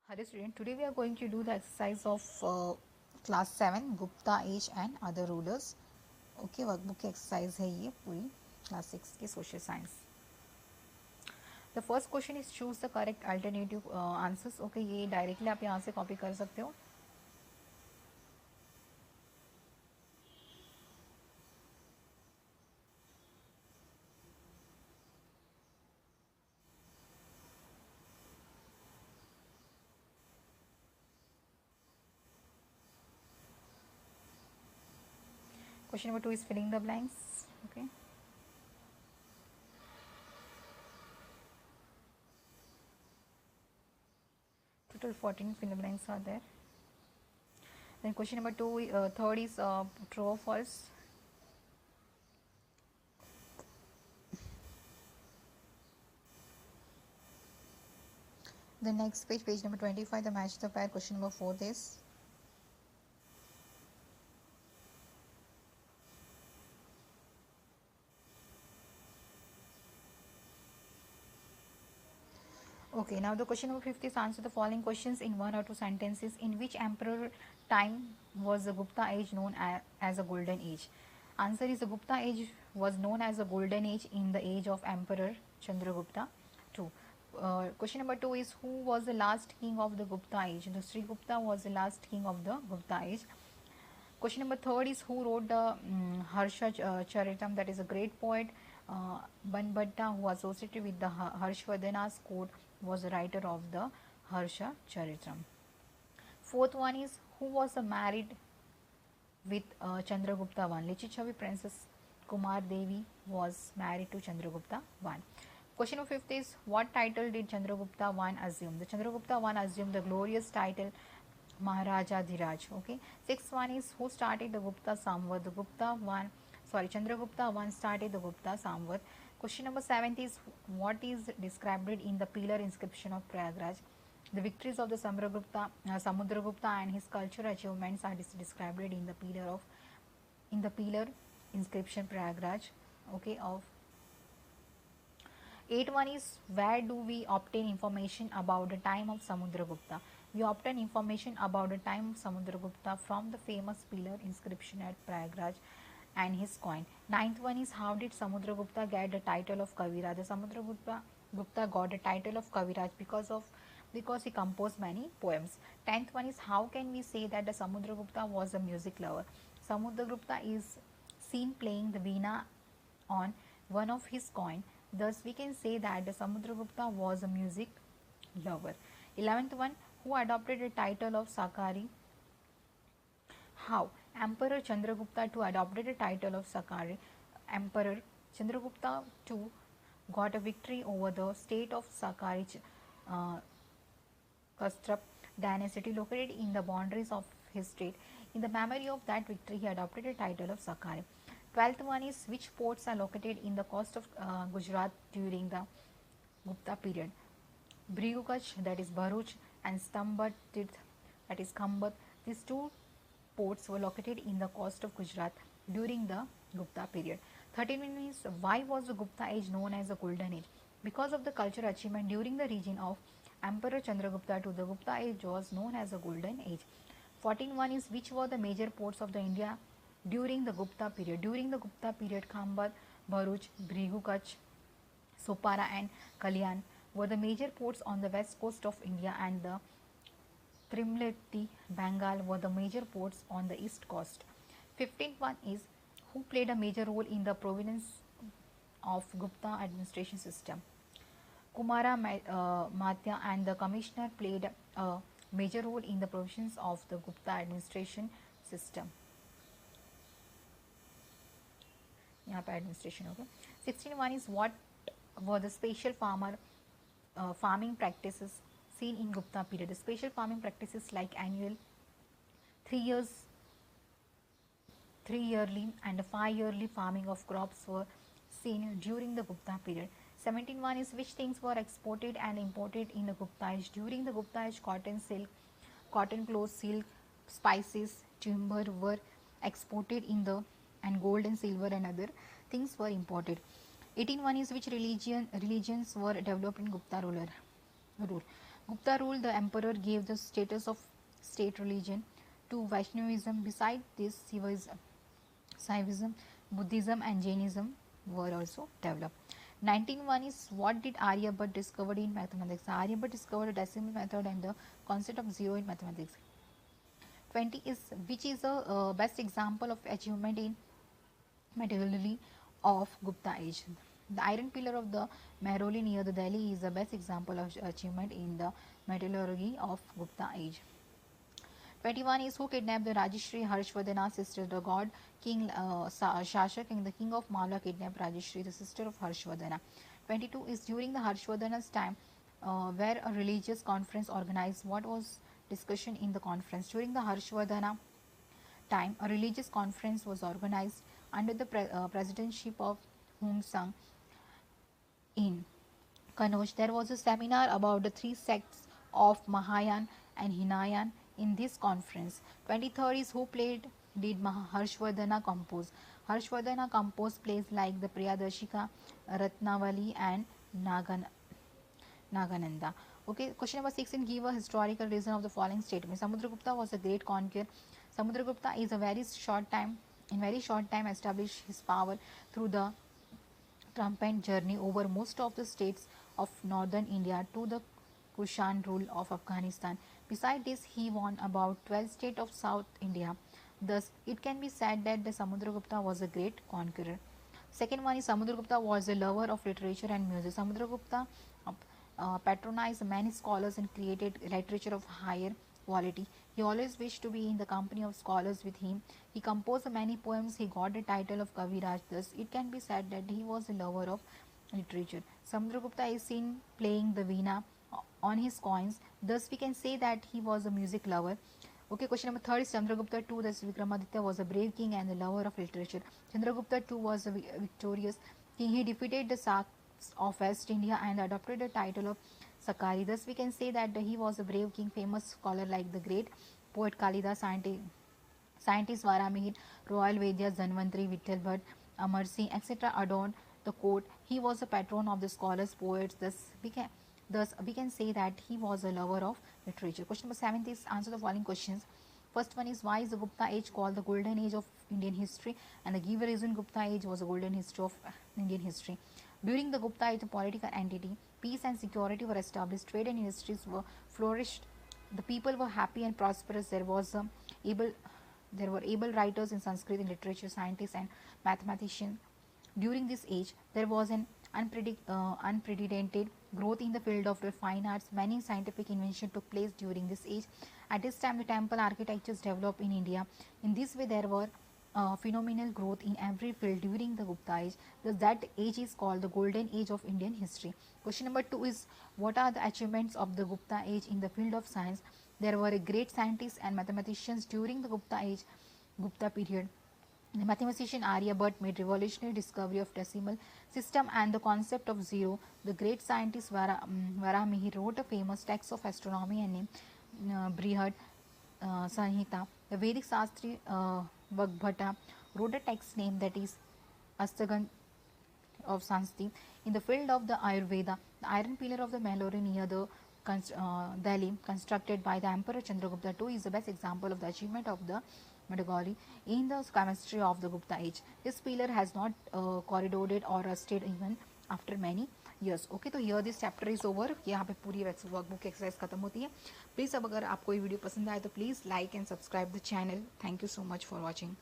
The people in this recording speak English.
Hello student, today we are going to do the exercise of class 7 Gupta Age and other rulers. Okay, workbook की exercise है ये पूरी class 6 की social science. The first question is choose the correct alternative answers. Okay, ये directly आप यहाँ से copy कर सकते हो. Question number 2 is filling the blanks. Okay. Total 14 fill in the blanks are there. Then question number 2, third is true or false. The next page, page number 25, the match the pair. Question number 4 is okay. Now the question number 50 is answer the following questions in one or two sentences. In which emperor time was the Gupta age known as a golden age? Answer is the Gupta age was known as a golden age in the age of Emperor Chandragupta II. Question number 2 is who was the last king of the Gupta age? The Sri Gupta was the last king of the Gupta age. Question number 3 is who wrote the Harsha Charitam, that is a great poet. Banbhatta, who associated with the Harshvardhana's court, was the writer of the Harsha Charitam. Fourth one is who was married with Chandragupta I. Lichichavi Princess Kumar Devi was married to Chandragupta I. Question number 5 is what title did Chandragupta I assume? The Chandragupta I assumed the glorious title Maharaja Dhiraj. Okay. Sixth one is who started the Gupta Samvat? The Chandragupta I started the Gupta Samvat. Question number 7 is what is described in the pillar inscription of Prayagraj? The victories of the Samudragupta and his cultural achievements are described in the pillar inscription Prayagraj. Okay, of 8 one is where do we obtain information about the time of Samudragupta? We obtain information about the time of Samudragupta from the famous pillar inscription at Prayagraj and his coin. 9th one is how did Samudragupta get the title of Kaviraj? The Samudragupta got the title of Kaviraj because he composed many poems. 10th one is how can we say that the Samudragupta was a music lover? Samudragupta is seen playing the veena on one of his coin. Thus, we can say that the Samudragupta was a music lover. 11th one, who adopted the title of Sakari? How? Emperor Chandragupta II adopted the title of Sakari. Emperor Chandragupta II got a victory over the state of Sakari Kastrap dynasty located in the boundaries of his state. In the memory of that victory, he adopted the title of Sakari. 12th one is which ports are located in the coast of Gujarat during the Gupta period? Brigukach, that is Bharuch, and Stambat, that is Khambat. These two ports were located in the coast of Gujarat during the Gupta period. 13th is why was the Gupta age known as the golden age? Because of the cultural achievement during the reign of Emperor Chandragupta II, the Gupta age was known as the golden age. 14th one is which were the major ports of the India during the Gupta period? During the Gupta period, Khambat, Bharuch, Brigukach, Sopara and Kalyan were the major ports on the west coast of India, and the Trimleti, Bengal were the major ports on the east coast. 15th one is who played a major role in the provenance of Gupta administration system? Kumara Matya and the commissioner played a major role in the provisions of the Gupta administration system. यहाँ पे administration होगा. 16 one is what were the special farming practices seen in Gupta period? The special farming practices like annual, 3 yearly and 5 yearly farming of crops were seen during the Gupta period. 17 one is which things were exported and imported in the Gupta age? During the Gupta age, cotton clothes, silk, spices, timber were exported and gold and silver and other things were imported. 18 one is which religions were developed in Gupta rule? Gupta rule, the emperor gave the status of state religion to Vaishnavism. Beside this, Shaivism, Buddhism and Jainism were also developed. 1901 is what did Aryabhatta discovered in mathematics. Aryabhatta discovered a decimal method and the concept of zero in mathematics. 20 is which is the best example of achievement in metallurgy of Gupta age. The iron pillar of the Mehrauli near the Delhi is the best example of achievement in the metallurgy of Gupta age. 21 is who kidnapped the Rajeshri Harshvardhana's sister, the god king Shashak and the king of Malwa kidnapped Rajeshri, the sister of Harshvardhana. 22 is during the Harshvardhana's time where a religious conference organized. What was discussion in the conference? During the Harshvardhana time, a religious conference was organized under the presidency of Hung Sang in Kanoj. There was a seminar about the three sects of Mahayana and Hinayan in this conference. 23rd is who did Harshvardhana compose. Harshvardhana composed plays like the Priyadarshika, Ratnavali and Nagananda. Okay, question number 16, give a historical reason of the following statement. Samudragupta was a great conqueror. Samudragupta is a very short time established his power through the triumphant journey over most of the states of northern India to the Kushan rule of Afghanistan. Besides this, he won about 12 states of South India. Thus, it can be said that the Samudragupta was a great conqueror. Second one is Samudragupta was a lover of literature and music. Samudragupta patronized many scholars and created literature of higher quality. He always wished to be in the company of scholars with him. He composed many poems. He got the title of Kaviraj. Thus, it can be said that he was a lover of literature. Samudragupta is seen playing the veena on his coins. Thus, we can say that he was a music lover. Okay, question number 3 is Chandragupta II. Thus, Vikramaditya was a brave king and a lover of literature. Chandragupta II was a victorious king. He defeated the Sakas of West India and adopted the title of Sakari. Thus, we can say that he was a brave king, famous scholar like the great poet Kalidas, scientist Varamihir, royal Vedyas, Dhanvantri, Vittal Bhatt, Amar Singh, etc. adorned the court. He was a patron of the scholars, poets. Thus, we can say that he was a lover of literature. Question number 7 is answer the following questions. First one is why is the Gupta age called the golden age of Indian history? And the given reason Gupta age was a golden history of Indian history. During the Gupta age, a political entity, peace and security were established, trade and industries were flourished, the people were happy and prosperous. There were able writers in Sanskrit, in literature, scientists, and mathematicians. During this age, there was an unprecedented growth in the field of the fine arts. Many scientific inventions took place during this age. At this time, the temple architectures developed in India. In this way, there were phenomenal growth in every field during the Gupta age. Thus, that age is called the golden age of Indian history. Question number 2 is what are the achievements of the Gupta age in the field of science? There were great scientists and mathematicians during the Gupta period. The mathematician Aryabhatta made revolutionary discovery of decimal system and the concept of zero. The great scientist Varamihir wrote a famous text of astronomy and named Brihad Sanhita. The Vedic Sastri Vagbhata wrote a text name that is Astagan of Sanskrit. In the field of the Ayurveda, the iron pillar of the Mehrauli near the Delhi, constructed by the Emperor Chandragupta II, is the best example of the achievement of the metallurgy in the chemistry of the Gupta age. This pillar has not corroded or rusted even after many years. Okay तो here this chapter is over. यहाँ पे पूरी workbook exercise खत्म होती है. Please अब अगर आपको ये वीडियो पसंद आए तो please like and subscribe the channel. Thank you so much for watching.